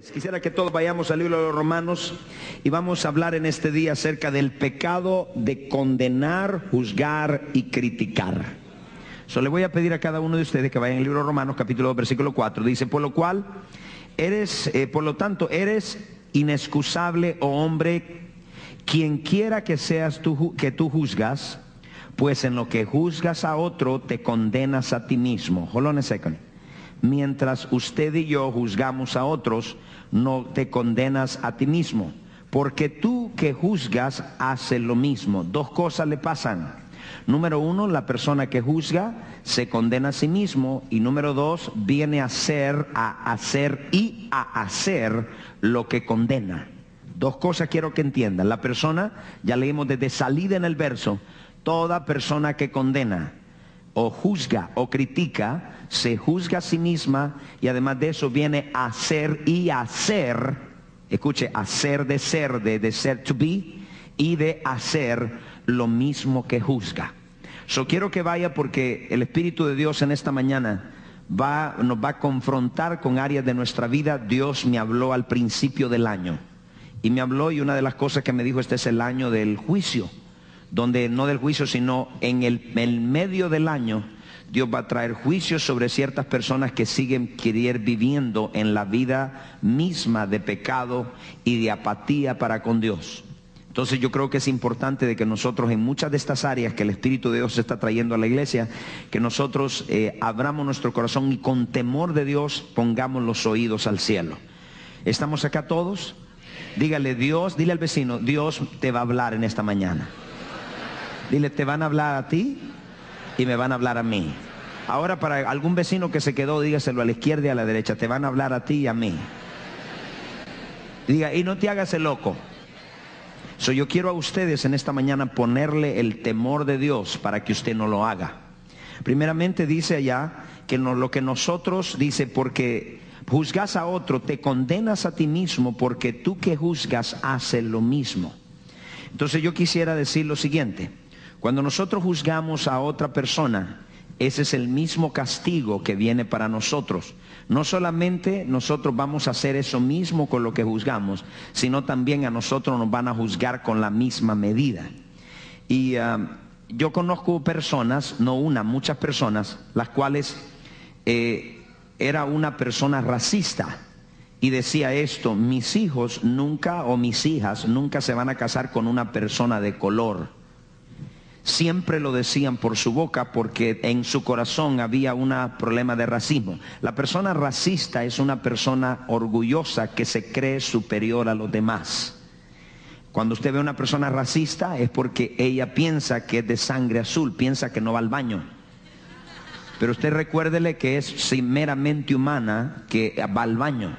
Quisiera que todos vayamos al libro de los Romanos y vamos a hablar en este día acerca del pecado de condenar, juzgar y criticar. Le voy a pedir a cada uno de ustedes que vayan al libro de Romanos capítulo 2 versículo 4. Dice: por lo tanto eres inexcusable, oh hombre, quien quiera que seas tú, que tú juzgas, pues en lo que juzgas a otro te condenas a ti mismo. Hold on a second. Mientras usted y yo juzgamos a otros, no te condenas a ti mismo, porque tú que juzgas haces lo mismo. Dos cosas le pasan. Número uno, la persona que juzga se condena a sí mismo, y número dos, viene a hacer lo que condena. Dos cosas quiero que entiendan. La persona, ya leímos desde salida en el verso, toda persona que condena o juzga o critica, se juzga a sí misma, y además de eso viene a hacer y hacer, escuche, hacer de ser to be, y de hacer lo mismo que juzga. Quiero que vaya, porque el Espíritu de Dios en esta mañana nos va a confrontar con áreas de nuestra vida. Dios me habló al principio del año, y una de las cosas que me dijo: este es el año del juicio, donde no del juicio, sino en el medio del año, Dios va a traer juicios sobre ciertas personas que siguen viviendo en la vida misma de pecado y de apatía para con Dios. Entonces yo creo que es importante de que nosotros, en muchas de estas áreas que el Espíritu de Dios está trayendo a la iglesia, que nosotros abramos nuestro corazón y con temor de Dios pongamos los oídos al cielo. ¿Estamos acá todos? Dígale al vecino: Dios te va a hablar en esta mañana. Dile: te van a hablar a ti y me van a hablar a mí. Ahora, para algún vecino que se quedó, dígaselo a la izquierda y a la derecha: te van a hablar a ti y a mí. Diga: y no te hagas el loco. Yo quiero a ustedes en esta mañana ponerle el temor de Dios para que usted no lo haga. Primeramente dice allá que lo que nosotros, dice, porque juzgas a otro, te condenas a ti mismo, porque tú que juzgas haces lo mismo. Entonces yo quisiera decir lo siguiente: cuando nosotros juzgamos a otra persona, ese es el mismo castigo que viene para nosotros. No solamente nosotros vamos a hacer eso mismo con lo que juzgamos, sino también a nosotros nos van a juzgar con la misma medida. Y yo conozco personas, no una, muchas personas, las cuales era una persona racista. Y decía esto: mis hijos nunca, o mis hijas nunca se van a casar con una persona de color. Siempre lo decían por su boca, porque en su corazón había un problema de racismo. La persona racista es una persona orgullosa que se cree superior a los demás. Cuando usted ve a una persona racista es porque ella piensa que es de sangre azul, piensa que no va al baño. Pero usted recuérdele que es meramente humana, que va al baño.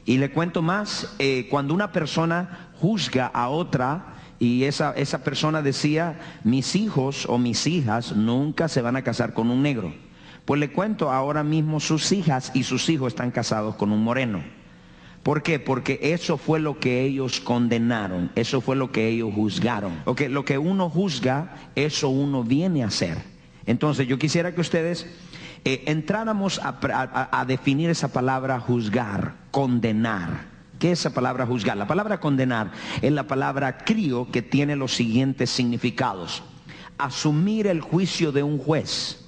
Y le cuento más, cuando una persona juzga a otra, y esa persona decía: mis hijos o mis hijas nunca se van a casar con un negro. Pues le cuento, ahora mismo sus hijas y sus hijos están casados con un moreno. ¿Por qué? Porque eso fue lo que ellos condenaron, eso fue lo que ellos juzgaron. Lo que uno juzga, eso uno viene a hacer. Entonces yo quisiera que ustedes entráramos a definir esa palabra juzgar, condenar. ¿Qué es esa palabra juzgar? La palabra condenar es la palabra crio, que tiene los siguientes significados: asumir el juicio de un juez,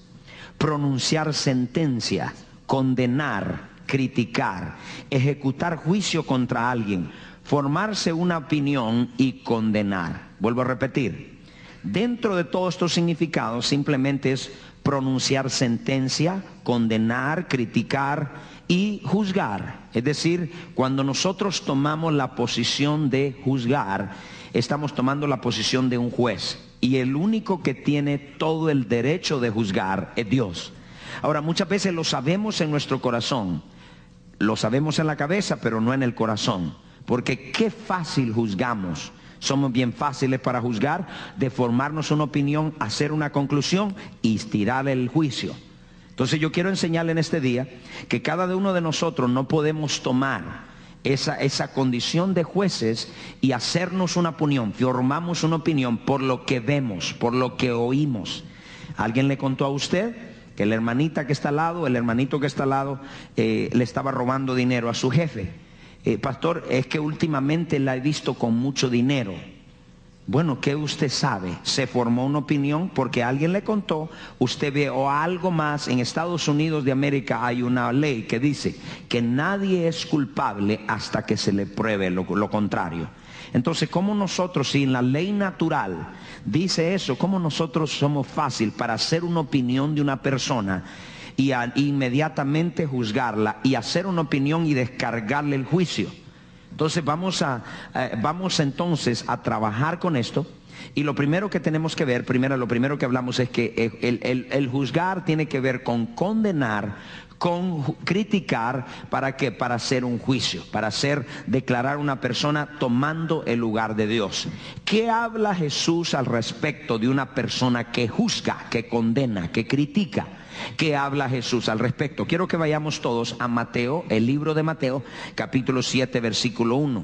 pronunciar sentencia, condenar, criticar, ejecutar juicio contra alguien, formarse una opinión y condenar. Vuelvo a repetir: dentro de todos estos significados simplemente es pronunciar sentencia, condenar, criticar y juzgar. Es decir, cuando nosotros tomamos la posición de juzgar, estamos tomando la posición de un juez, y el único que tiene todo el derecho de juzgar es Dios. Ahora, muchas veces lo sabemos en nuestro corazón, lo sabemos en la cabeza, pero no en el corazón, porque qué fácil juzgamos. Somos bien fáciles para juzgar, de formarnos una opinión, hacer una conclusión y tirar el juicio. Entonces yo quiero enseñarle en este día que cada uno de nosotros no podemos tomar esa condición de jueces y hacernos una opinión. Formamos una opinión por lo que vemos, por lo que oímos. ¿Alguien le contó a usted que la hermanita que está al lado, el hermanito que está al lado, le estaba robando dinero a su jefe? Pastor, es que últimamente la he visto con mucho dinero. Bueno, ¿qué usted sabe? Se formó una opinión porque alguien le contó, usted ve o algo más. En Estados Unidos de América hay una ley que dice que nadie es culpable hasta que se le pruebe lo contrario. Entonces, ¿cómo nosotros, si en la ley natural dice eso, cómo nosotros somos fácil para hacer una opinión de una persona y inmediatamente juzgarla y hacer una opinión y descargarle el juicio? Entonces vamos entonces a trabajar con esto. Y lo primero que tenemos que ver, lo primero que hablamos es que el juzgar tiene que ver con condenar, con criticar. ¿Para qué? Para hacer un juicio, para declarar una persona tomando el lugar de Dios. ¿Qué habla Jesús al respecto de una persona que juzga, que condena, que critica? ¿Qué habla Jesús al respecto? Quiero que vayamos todos a Mateo, el libro de Mateo, capítulo 7, versículo 1.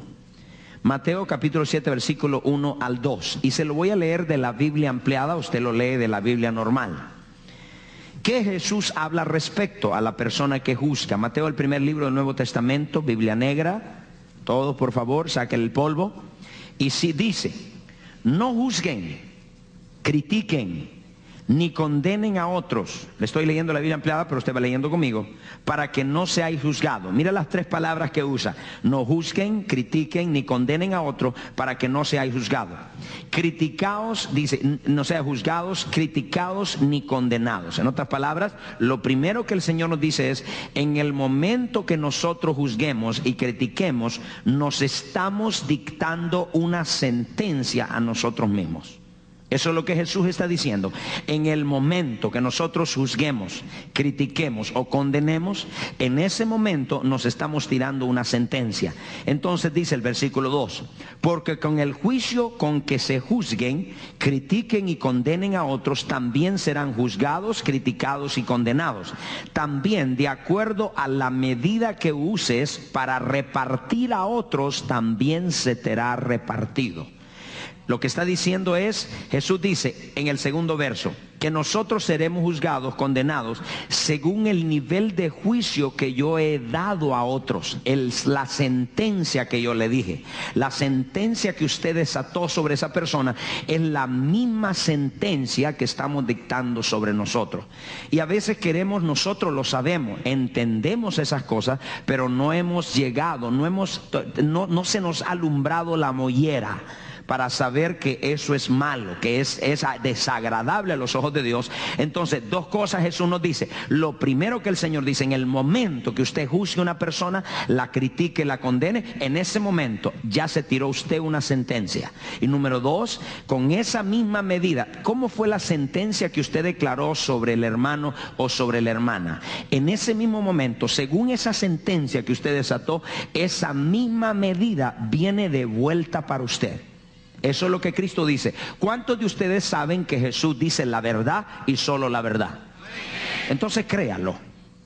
Mateo capítulo 7, versículo 1 al 2. Y se lo voy a leer de la Biblia ampliada, usted lo lee de la Biblia normal. ¿Qué Jesús habla respecto a la persona que juzga? Mateo, el primer libro del Nuevo Testamento, Biblia negra. Todos, por favor, saquen el polvo. Y si dice, no juzguen, critiquen, ni condenen a otros. Le estoy leyendo la Biblia ampliada, pero usted va leyendo conmigo. Para que no seáis juzgados. Mira las tres palabras que usa. No juzguen, critiquen, ni condenen a otros, para que no seáis juzgados. Criticaos, dice, no seáis juzgados, criticados, ni condenados. En otras palabras, lo primero que el Señor nos dice es, en el momento que nosotros juzguemos y critiquemos, nos estamos dictando una sentencia a nosotros mismos. Eso es lo que Jesús está diciendo. En el momento que nosotros juzguemos, critiquemos o condenemos, en ese momento nos estamos tirando una sentencia. Entonces dice el versículo 2, porque con el juicio con que se juzguen, critiquen y condenen a otros, también serán juzgados, criticados y condenados. También de acuerdo a la medida que uses para repartir a otros, también se te hará repartido. Lo que está diciendo es, Jesús dice en el segundo verso, que nosotros seremos juzgados, condenados, según el nivel de juicio que yo he dado a otros. La sentencia que yo le dije, la sentencia que usted desató sobre esa persona, es la misma sentencia que estamos dictando sobre nosotros. Y a veces nosotros lo sabemos, entendemos esas cosas, pero no hemos llegado, no se nos ha alumbrado la mollera para saber que eso es malo, que es desagradable a los ojos de Dios. Entonces, dos cosas Jesús nos dice. Lo primero que el Señor dice, en el momento que usted juzgue a una persona, la critique, la condene, en ese momento ya se tiró usted una sentencia. Y número dos, con esa misma medida, ¿cómo fue la sentencia que usted declaró sobre el hermano o sobre la hermana? En ese mismo momento, según esa sentencia que usted desató, esa misma medida viene de vuelta para usted. Eso es lo que Cristo dice. ¿Cuántos de ustedes saben que Jesús dice la verdad y solo la verdad? Entonces créalo.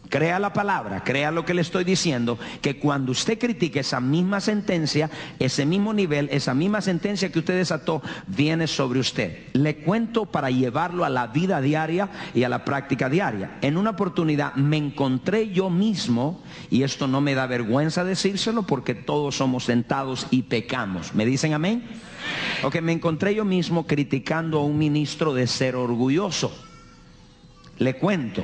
Crea la palabra, crea lo que le estoy diciendo, que cuando usted critique esa misma sentencia, ese mismo nivel, esa misma sentencia que usted desató, viene sobre usted. Le cuento para llevarlo a la vida diaria y a la práctica diaria. En una oportunidad me encontré yo mismo, y esto no me da vergüenza decírselo porque todos somos tentados y pecamos. ¿Me dicen amén? Ok, me encontré yo mismo criticando a un ministro de ser orgulloso. Le cuento.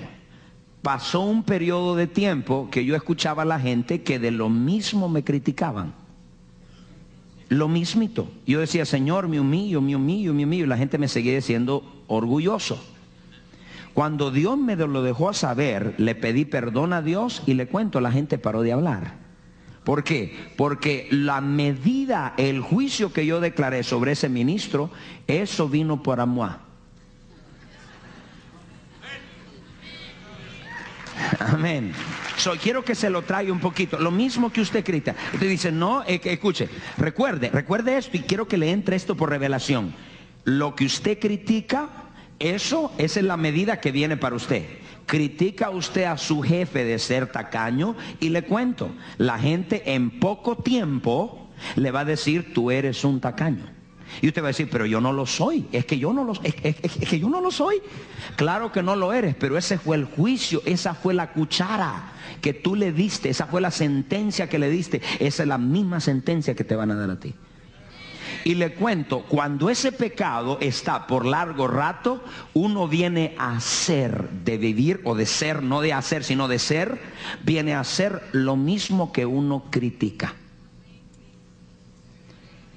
Pasó un periodo de tiempo que yo escuchaba a la gente que de lo mismo me criticaban. Lo mismito. Yo decía, Señor, me humillo, me humillo, me humillo. Y la gente me seguía diciendo orgulloso. Cuando Dios me lo dejó saber, le pedí perdón a Dios y le cuento, la gente paró de hablar. ¿Por qué? Porque la medida, el juicio que yo declaré sobre ese ministro, eso vino por amor. Amén. Quiero que se lo traiga un poquito. Lo mismo que usted grita. Usted dice, no, escuche, recuerde esto, y quiero que le entre esto por revelación. Lo que usted critica, esa es la medida que viene para usted. Critica usted a su jefe de ser tacaño, y le cuento, la gente en poco tiempo le va a decir, tú eres un tacaño. Y usted va a decir, pero yo no lo soy, es que yo no lo soy. Claro que no lo eres, pero ese fue el juicio, esa fue la cuchara que tú le diste, esa fue la sentencia que le diste, esa es la misma sentencia que te van a dar a ti. Y le cuento, cuando ese pecado está por largo rato, uno viene a ser, de vivir o de ser, no de hacer, sino de ser, viene a ser lo mismo que uno critica.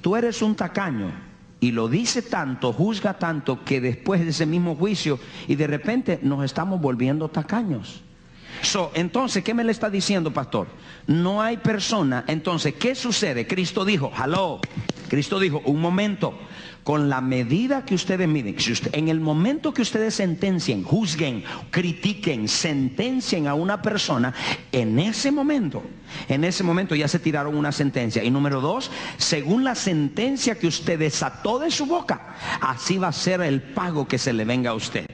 Tú eres un tacaño y lo dice tanto, juzga tanto, que después de ese mismo juicio y de repente nos estamos volviendo tacaños. Entonces, ¿qué me le está diciendo, pastor? No hay persona. Entonces, ¿qué sucede? Cristo dijo, Cristo dijo, un momento, con la medida que ustedes miden, en el momento que ustedes sentencien, juzguen, critiquen, sentencien a una persona, en ese momento ya se tiraron una sentencia. Y número 2, según la sentencia que usted desató de su boca, así va a ser el pago que se le venga a usted.